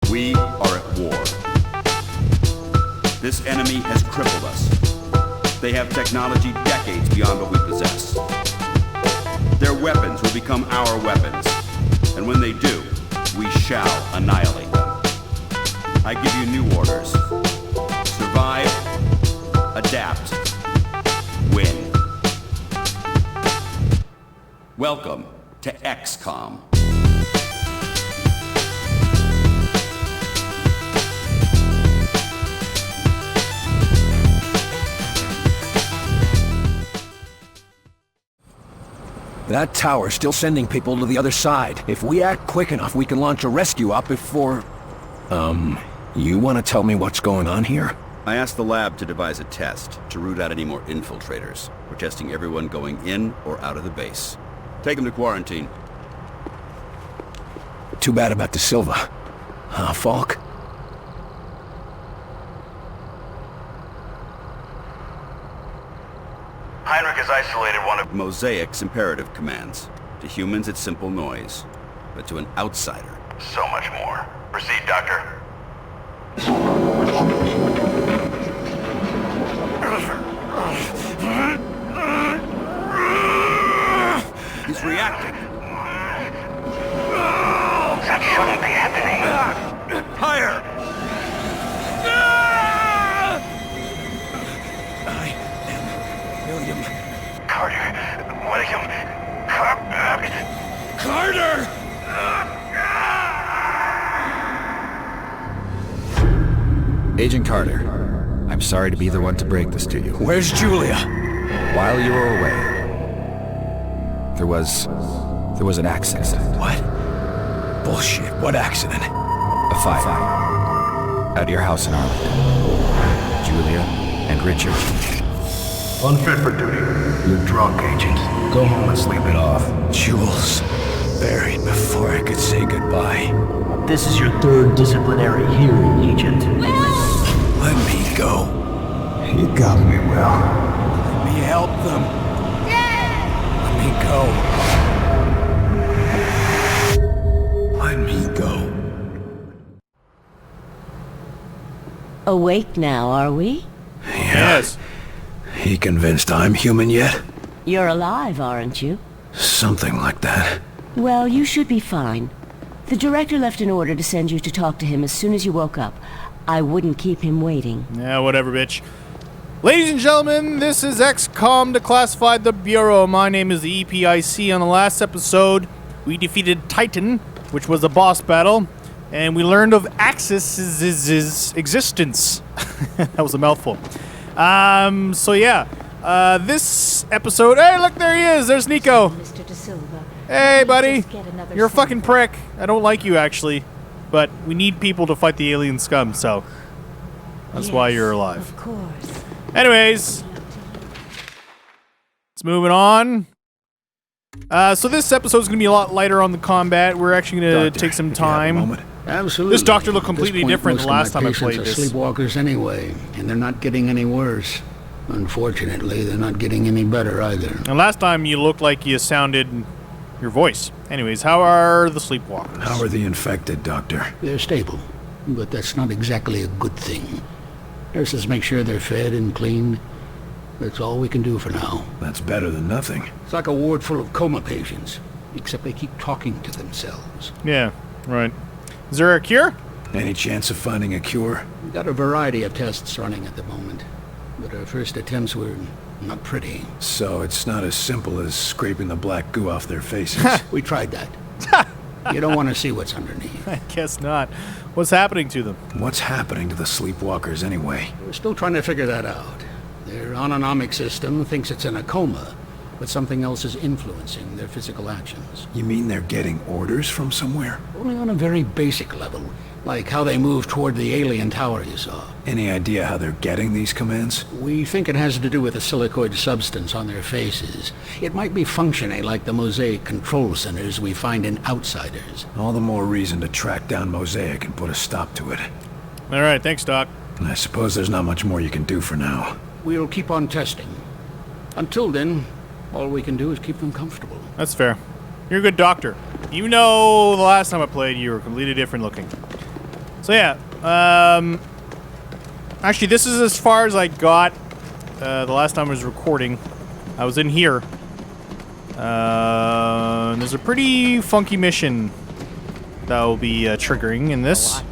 We are at war. This enemy has crippled us. They have technology decades beyond what we possess. Their weapons will become our weapons. And when they do, we shall annihilate them. I give you new orders. Survive, adapt, win. Welcome to XCOM. That tower's still sending people to the other side. If we act quick enough, we can launch a rescue op before... you want to tell me what's going on here? I asked the lab to devise a test to root out any more infiltrators. We're testing everyone going in or out of the base. Take them to quarantine. Too bad about De Silva. Falk? Heinrich has isolated one of Mosaic's imperative commands. To humans, it's simple noise. But to an outsider, so much more. Proceed, Doctor. He's reacting. That shouldn't be happening. Higher! William. Carter. William. Carter! Agent Carter, I'm sorry to be the one to break this to you. Where's Julia? While you were away, there was an accident. What? Bullshit. What accident? A fire. At your house in Arlington. Julia and Richard. Unfit for duty. You're drunk, Agent. Go home and sleep it off. Jules. Buried before I could say goodbye. This is your third disciplinary hearing, Agent. Let me go. You got me, Will. Let me help them. Let me go. Let me go. Awake now, are we? Yes. He convinced I'm human yet? You're alive, aren't you? Something like that. Well, you should be fine. The director left an order to send you to talk to him as soon as you woke up. I wouldn't keep him waiting. Yeah, whatever, bitch. Ladies and gentlemen, this is XCOM Declassified the Bureau. My name is the E.P.I.C. On the last episode, we defeated Titan, which was a boss battle, and we learned of Axis's existence. That was a mouthful. So yeah, this episode... Hey, look, there he is! There's Nico! Mr. De Silva. Hey, buddy! You're a fucking prick. I don't like you, actually. But we need people to fight the alien scum, so... That's why you're alive. Of course. Anyways... Let's move it on. So this episode's gonna be a lot lighter on the combat. We're actually gonna take some time. Absolutely. This doctor looked completely different the last time I played this. Sleepwalkers anyway, and they're not getting any worse. Unfortunately, they're not getting any better either. And last time you looked like you sounded your voice. Anyways, how are the sleepwalkers? How are the infected, Doctor? They're stable, but that's not exactly a good thing. Nurses make sure they're fed and cleaned. That's all we can do for now. That's better than nothing. It's like a ward full of coma patients, except they keep talking to themselves. Yeah, right. Is there a cure? Any chance of finding a cure? We've got a variety of tests running at the moment, but our first attempts were not pretty. So it's not as simple as scraping the black goo off their faces. We tried that. You don't want to see what's underneath. I guess not. What's happening to them? What's happening to the sleepwalkers anyway? We're still trying to figure that out. Their autonomic system thinks it's in a coma, but something else is influencing their physical actions. You mean they're getting orders from somewhere? Only on a very basic level, like how they move toward the alien tower you saw. Any idea how they're getting these commands? We think it has to do with the silicoid substance on their faces. It might be functioning like the Mosaic control centers we find in Outsiders. All the more reason to track down Mosaic and put a stop to it. All right, thanks, Doc. I suppose there's not much more you can do for now. We'll keep on testing. Until then, all we can do is keep them comfortable. That's fair. You're a good doctor. You know, the last time I played, you were completely different looking. So yeah, actually this is as far as I got the last time I was recording. I was in here. There's a pretty funky mission that will be triggering in this. A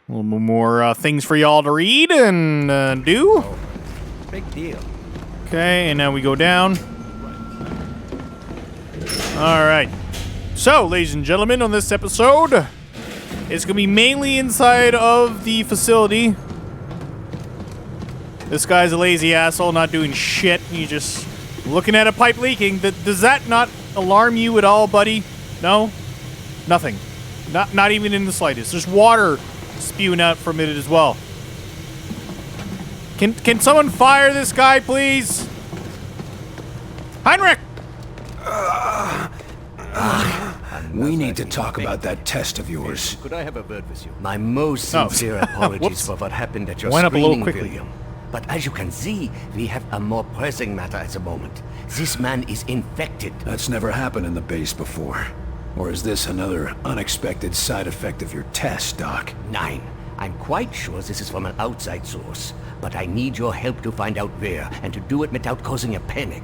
little more things for y'all to read and do. Big deal. Okay, and now we go down. Alright. So, ladies and gentlemen, on this episode, it's going to be mainly inside of the facility. This guy's a lazy asshole, not doing shit. He's just looking at a pipe leaking. Does that not alarm you at all, buddy? No? Nothing. Not even in the slightest. There's water spewing out from it as well. Can someone fire this guy, please? Heinrich! We need to talk about that test of yours. Could I have a word with you? My most sincere apologies for what happened at your Went up a little screening, quickly. William. But as you can see, we have a more pressing matter at the moment. This man is infected. That's never happened in the base before. Or is this another unexpected side effect of your test, Doc? Nine. I'm quite sure this is from an outside source, but I need your help to find out where, and to do it without causing a panic.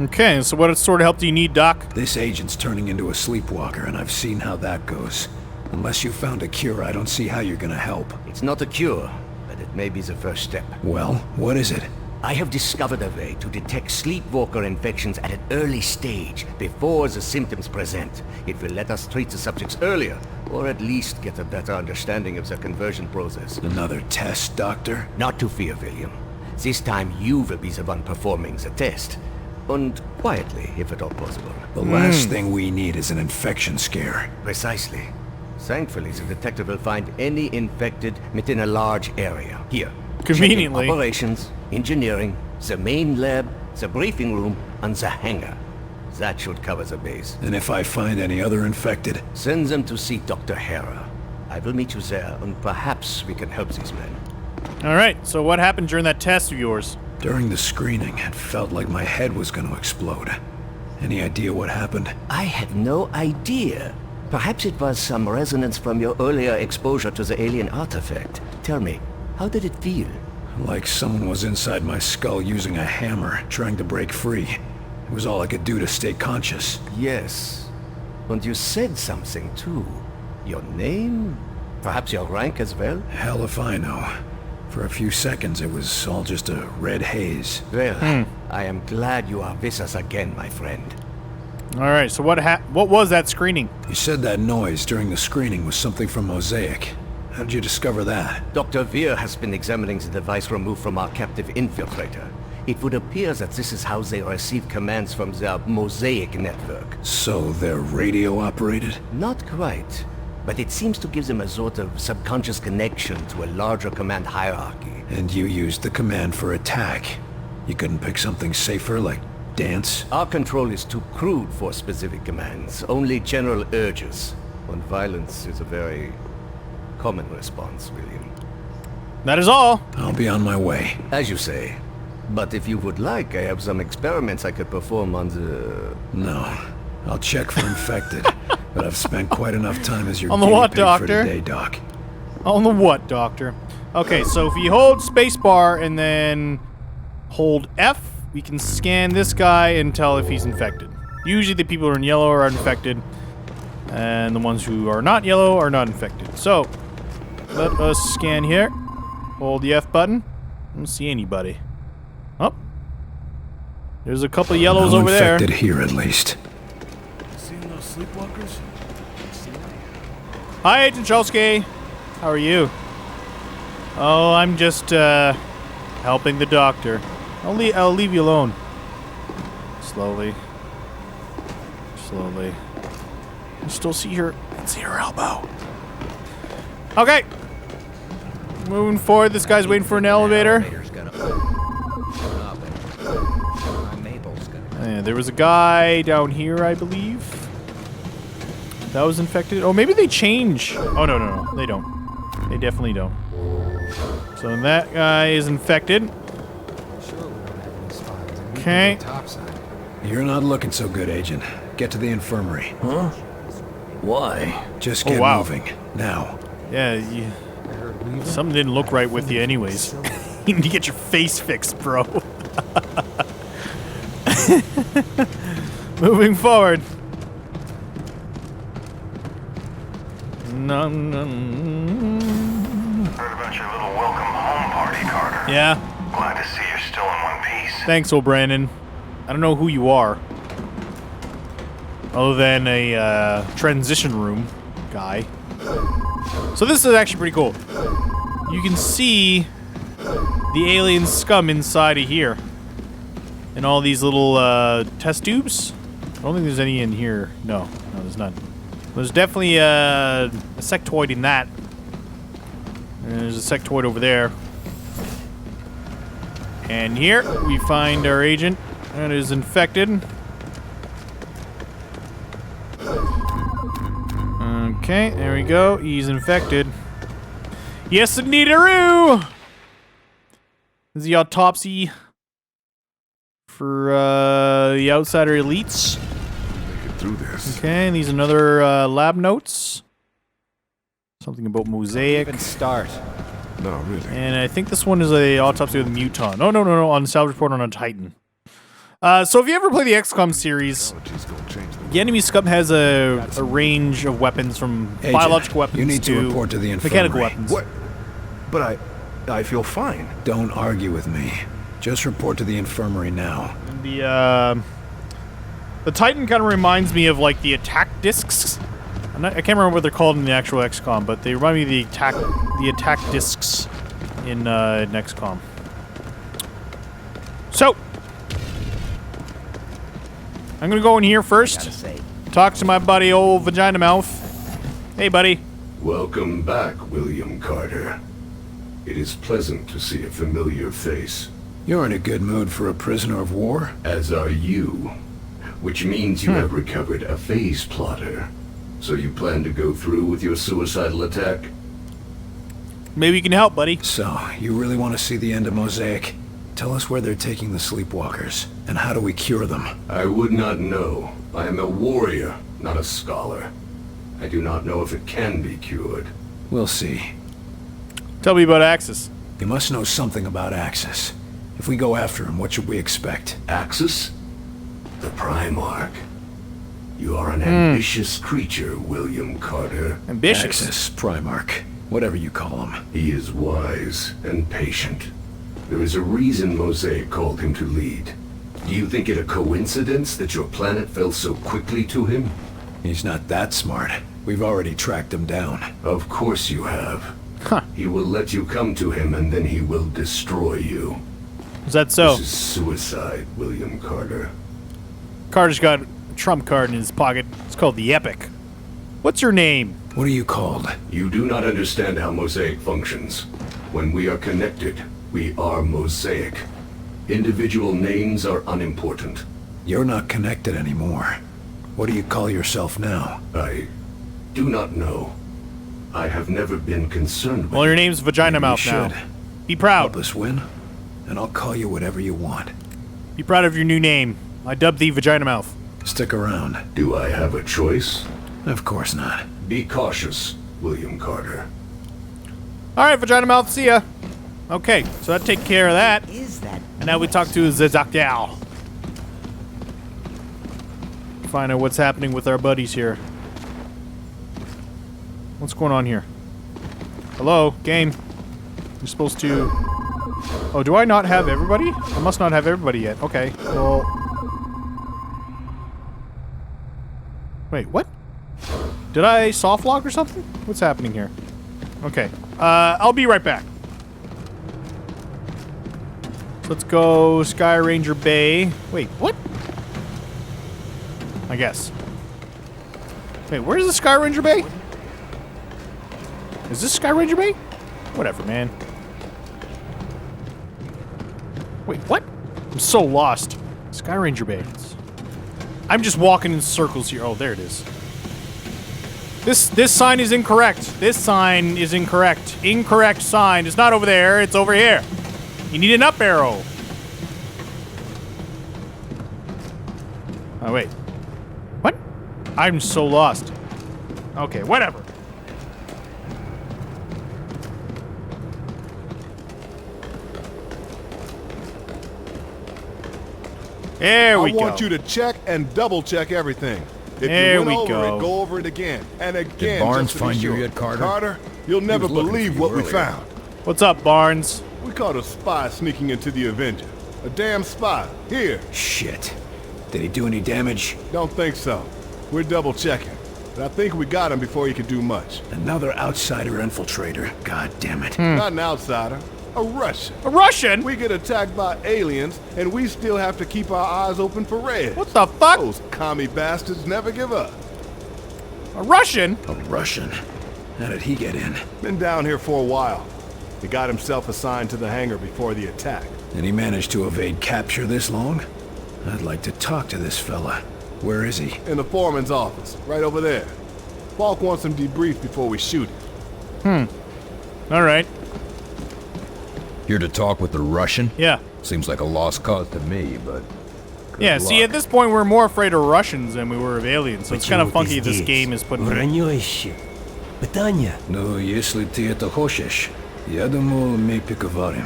Okay, so what sort of help do you need, Doc? This agent's turning into a sleepwalker, and I've seen how that goes. Unless you found a cure, I don't see how you're gonna help. It's not a cure, but it may be the first step. Well, what is it? I have discovered a way to detect sleepwalker infections at an early stage, before the symptoms present. It will let us treat the subjects earlier, or at least get a better understanding of the conversion process. Another test, Doctor? Not to fear, William. This time you will be the one performing the test. And quietly, if at all possible. The last thing we need is an infection scare. Precisely. Thankfully, the detective will find any infected within a large area. Here. Conveniently. Checking operations, engineering, the main lab, the briefing room, and the hangar. That should cover the base. And if I find any other infected? Send them to see Dr. Hera. I will meet you there, and perhaps we can help these men. Alright, so what happened during that test of yours? During the screening, it felt like my head was gonna explode. Any idea what happened? I have no idea. Perhaps it was some resonance from your earlier exposure to the alien artifact. Tell me, how did it feel? Like someone was inside my skull using a hammer, trying to break free. It was all I could do to stay conscious. Yes. And you said something too. Your name? Perhaps your rank as well? Hell if I know. For a few seconds, it was all just a red haze. Well, I am glad you are with us again, my friend. Alright, so what was that screening? You said that noise during the screening was something from Mosaic. How did you discover that? Dr. Veer has been examining the device removed from our captive infiltrator. It would appear that this is how they receive commands from their Mosaic network. So they're radio-operated? Not quite, but it seems to give them a sort of subconscious connection to a larger command hierarchy. And you used the command for attack. You couldn't pick something safer, like dance? Our control is too crude for specific commands, only general urges. And violence is a very common response, William. That is all. I'll be on my way. As you say. But if you would like, I have some experiments I could perform on the... No. I'll check for infected. But I've spent quite enough time as your On the guinea what, pig for Doctor? today, Doc. On the what, Doctor? Okay, so if you hold spacebar and then hold F, we can scan this guy and tell if he's infected. Usually the people who are in yellow are infected, and the ones who are not yellow are not infected. So, let us scan here. Hold the F button. I don't see anybody. Oh. There's a couple yellows No over there. infected here, at least. Seeing those sleepwalkers? Hi, Agent Cholsky. How are you? Oh, I'm just, helping the doctor. I'll leave you alone. Slowly. Slowly. I still see her. I can see her elbow. Okay. Moving forward. This guy's waiting for an elevator. And there was a guy down here, I believe. That was infected. Oh, maybe they change. Oh, no. They don't. They definitely don't. So that guy is infected. Okay. You're not looking so good, Agent. Get to the infirmary. Huh? Why? Just get wow. moving. Now. Yeah, something didn't look right with you anyways. You need to get your face fixed, bro. Moving forward. Heard about your little welcome home party, Carter. Yeah. Glad to see you're still in one piece. Thanks, O'Brandon. I don't know who you are. Other than a transition room guy. So this is actually pretty cool. You can see the alien scum inside of here. And all these little test tubes. I don't think there's any in here. No, there's none. There's definitely a sectoid in that. And there's a sectoid over there. And here we find our agent that is infected. Okay, there we go. He's infected. Yes, indeed-a-roo! This is the autopsy for the outsider elites. Make it through this. Okay, and these another lab notes. Something about mosaic. Even start. No, really. And I think this one is a autopsy with a muton. Oh, no, on salvage report on a Titan. So if you ever play the XCOM series, the enemy scum has a range of weapons from Agent, biological weapons you need to to report to the mechanical infirmary. weapons. What? But I feel fine. Don't argue with me. Just report to the infirmary now. And the Titan kind of reminds me of like the attack discs. I can't remember what they're called in the actual XCOM, but they remind me of the attack discs in XCOM. So I'm gonna go in here first. Talk to my buddy, old Vagina Mouth. Hey, buddy. Welcome back, William Carter. It is pleasant to see a familiar face. You're in a good mood for a prisoner of war? As are you. Which means you have recovered a phase plotter. So you plan to go through with your suicidal attack? Maybe you can help, buddy. So, you really want to see the end of Mosaic? Tell us where they're taking the sleepwalkers, and how do we cure them? I would not know. I am a warrior, not a scholar. I do not know if it can be cured. We'll see. Tell me about Axis. You must know something about Axis. If we go after him, what should we expect? Axis? The Primarch. You are an ambitious creature, William Carter. Ambitious? Axis, Primarch, whatever you call him. He is wise and patient. There is a reason Mosaic called him to lead. Do you think it a coincidence that your planet fell so quickly to him? He's not that smart. We've already tracked him down. Of course you have. Huh. He will let you come to him and then he will destroy you. Is that so? This is suicide, William Carter. Carter's got a trump card in his pocket. It's called the Epic. What's your name? What are you called? You do not understand how Mosaic functions. When we are connected, we are Mosaic. Individual names are unimportant. You're not connected anymore. What do you call yourself now? I do not know. I have never been concerned with Well, your name's Vagina Mouth You now. should. Be proud. Help us win, and I'll call you whatever you want. Be proud of your new name. I dubbed thee Vagina Mouth. Stick around. Do I have a choice? Of course not. Be cautious, William Carter. Alright, Vagina Mouth, see ya. Okay, so that takes care of that. Is that? And now we talk to the Doctor. Find out what's happening with our buddies here. What's going on here? Hello, game. You're supposed to... Oh, do I not have everybody? I must not have everybody yet. Okay, well... Wait, what? Did I soft lock or something? What's happening here? Okay, I'll be right back. Let's go Sky Ranger Bay. Wait, what? I guess. Wait, where's the Sky Ranger Bay? Is this Sky Ranger Bay? Whatever, man. Wait, what? I'm so lost. Sky Ranger Bay. I'm just walking in circles here. Oh, there it is. This sign is incorrect. This sign is incorrect. Incorrect sign. It's not over there. It's over here. You need an up arrow. Oh, wait. What? I'm so lost. Okay, whatever. There we I go. want you to check and double check everything. If There you we went over go. it, go over it again and again. Did Barnes just to be find you sure. yet, Carter? Carter, you'll never was looking believe for you what we earlier. found. What's up, Barnes? We caught a spy sneaking into the Avenger. A damn spy. Here. Shit. Did he do any damage? Don't think so. We're double checking. But I think we got him before he could do much. Another outsider infiltrator. God damn it. Not an outsider. A Russian. A Russian? We get attacked by aliens, and we still have to keep our eyes open for Reds. What the fuck? Those commie bastards never give up. A Russian? A Russian? How did he get in? Been down here for a while. He got himself assigned to the hangar before the attack. And he managed to evade capture this long? I'd like to talk to this fella. Where is he? In the foreman's office, right over there. Falk wants him debriefed before we shoot him. All right. Here to talk with the Russian? Yeah. Seems like a lost cause to me, but... good Yeah, see, luck. at this point, we're more afraid of Russians than we were of aliens, so it's kind of funky this game is putting... Воронёще. Питание. Ну, если ты это хочешь, я думаю, мы поговорим.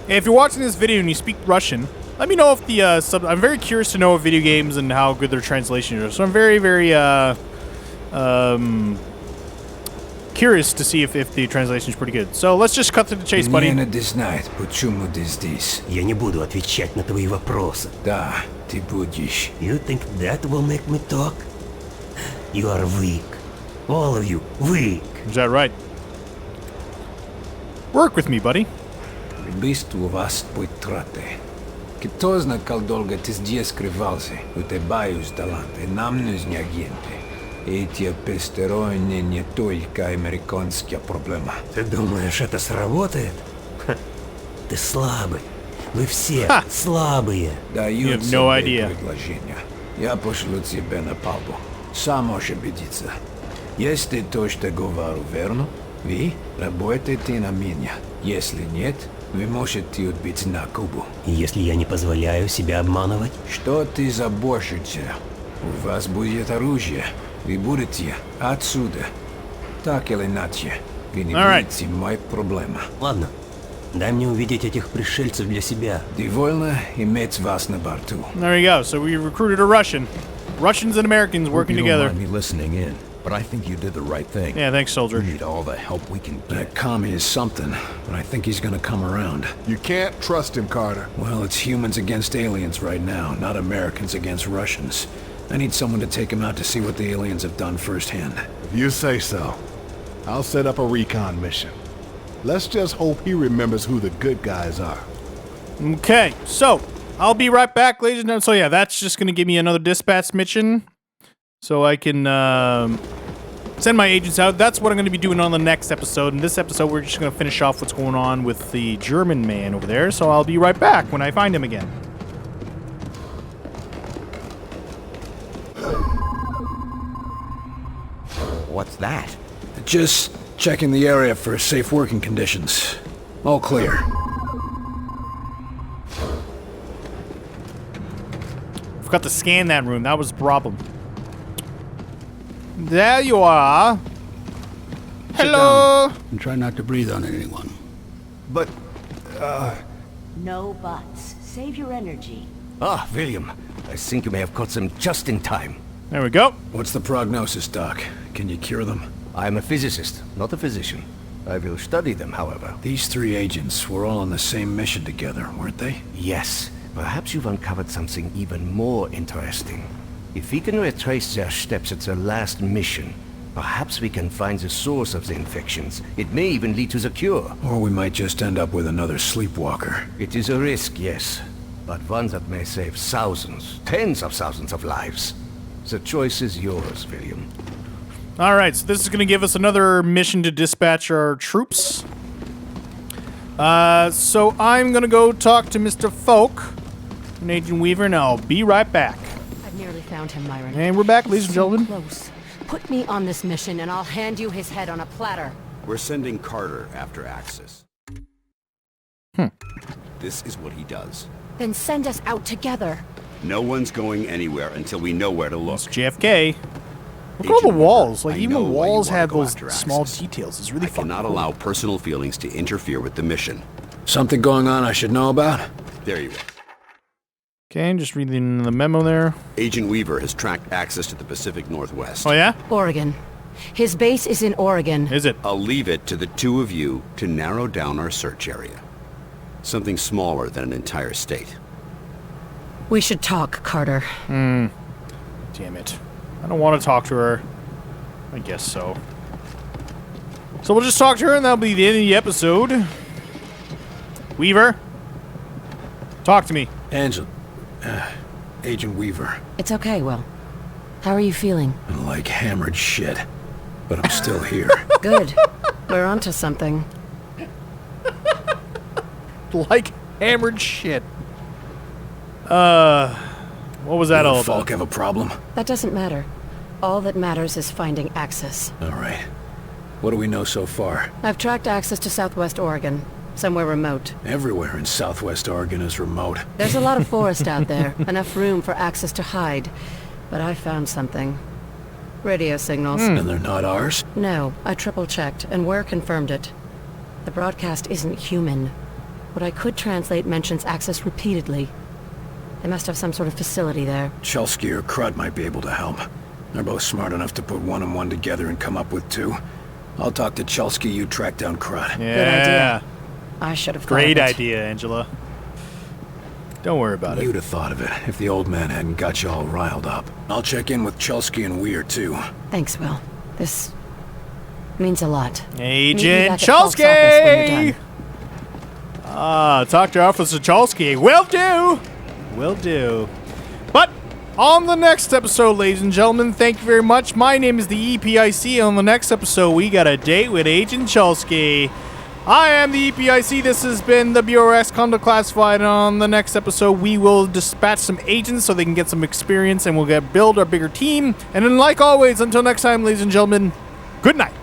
Hey, if you're watching this video and you speak Russian, let me know if the I'm very curious to know of video games and how good their translations are. So I'm very, very curious to see if the translation is pretty good. So let's just cut to the chase, buddy. Мне надо знать, почему ты здесь. Я не буду отвечать на твои вопросы. Да, ты будешь. You think that will make me talk? You are weak. All of you, weak. Is that right? Work with me, buddy. Убийство вас потраты. Кто знает, как долго ты здесь скрывался? У тебя есть талант, и нам нужны агенты. Эти посторонние не только американская проблема. Ты думаешь, это сработает? Ха. Ты слабый. Вы все слабые. You have no idea. Предложение. Я пошлю тебя на палубу. Сам можешь убедиться. Если то, что говорю, верно, вы работаете на меня. Если нет, вы можете отбить на Кубу. Если я не позволяю себя обманывать? Что ты заботишься? У вас будет оружие. Вы будете отсюда. Так или иначе, вы не будете моей проблемой. Ладно. Дай мне увидеть этих пришельцев для себя. Довольно иметь вас на борту. There you go. So we recruited a Russian. Russians and Americans working You together. don't mind me listening in, but I think you did the right thing. Yeah, thanks, soldier. We need all the help we can That get. commie is something, but I think he's gonna come around. You can't trust him, Carter. Well, it's humans against aliens right now, not Americans against Russians. I need someone to take him out to see what the aliens have done firsthand. If you say so. I'll set up a recon mission. Let's just hope he remembers who the good guys are. Okay, so I'll be right back, ladies and gentlemen. So yeah, that's just gonna give me another dispatch mission, so I can send my agents out. That's what I'm gonna be doing on the next episode. In this episode, we're just gonna finish off what's going on with the German man over there. So I'll be right back when I find him again. What's that? Just checking the area for safe working conditions. All clear. Forgot to scan that room. That was the problem. There you are. Hello. And try not to breathe on anyone. But, No buts. Save your energy. Ah, William. I think you may have caught them just in time. There we go. What's the prognosis, Doc? Can you cure them? I am a physicist, not a physician. I will study them, however. These three agents were all on the same mission together, weren't they? Yes. Perhaps you've uncovered something even more interesting. If we can retrace their steps at their last mission, perhaps we can find the source of the infections. It may even lead to the cure. Or we might just end up with another sleepwalker. It is a risk, yes, but one that may save thousands, tens of thousands of lives. The choice is yours, William. All right, so this is going to give us another mission to dispatch our troops. So I'm going to go talk to Mr. Folk and Agent Weaver, and I'll be right back. I've nearly found him, Myron. And we're back, ladies and gentlemen. Close. Put me on this mission, and I'll hand you his head on a platter. We're sending Carter after Axis. This is what he does. Then send us out together. No one's going anywhere until we know where to look. It's JFK. Look at all the walls. Like, even the walls have those small details. It's really fucking cannot cool. allow personal feelings to interfere with the mission. Something going on I should know about? There you are. Okay, just reading the memo there. Agent Weaver has tracked access to the Pacific Northwest. Oh, yeah? Oregon. His base is in Oregon. Is it? I'll leave it to the two of you to narrow down our search area. Something smaller than an entire state. We should talk, Carter. Damn it. I don't want to talk to her. I guess so. So we'll just talk to her and that'll be the end of the episode. Weaver? Talk to me. Angel. Agent Weaver. It's okay, Will. How are you feeling? I'm like hammered shit. But I'm still here. Good. We're onto something. Like hammered shit. What was that all about? Falk have a problem? That doesn't matter. All that matters is finding access. All right. What do we know so far? I've tracked access to Southwest Oregon. Somewhere remote. Everywhere in Southwest Oregon is remote. There's a lot of forest out there. Enough room for access to hide. But I found something. Radio signals. And they're not ours? No, I triple-checked, and Ware confirmed it. The broadcast isn't human. What I could translate mentions access repeatedly. They must have some sort of facility there. Chelsky or Crud might be able to help. They're both smart enough to put one and one together and come up with two. I'll talk to Chelsky, you track down Crud. Yeah. Good idea. I should have thought Great of it. idea, Angela. Don't worry about it. You'd have thought of it if the old man hadn't got you all riled up. I'll check in with Chelsky and Weir, too. Thanks, Will. This means a lot. Agent Chelsky! Dr. Officer Chelsky. Will do! Will do. But on the next episode, ladies and gentlemen, thank you very much. My name is the E.P.I.C. On the next episode, we got a date with Agent Chelsky. I am the E.P.I.C. This has been the Bureau XCOM Declassified. And on the next episode, we will dispatch some agents so they can get some experience and we'll build our bigger team. And then, like always, until next time, ladies and gentlemen, good night.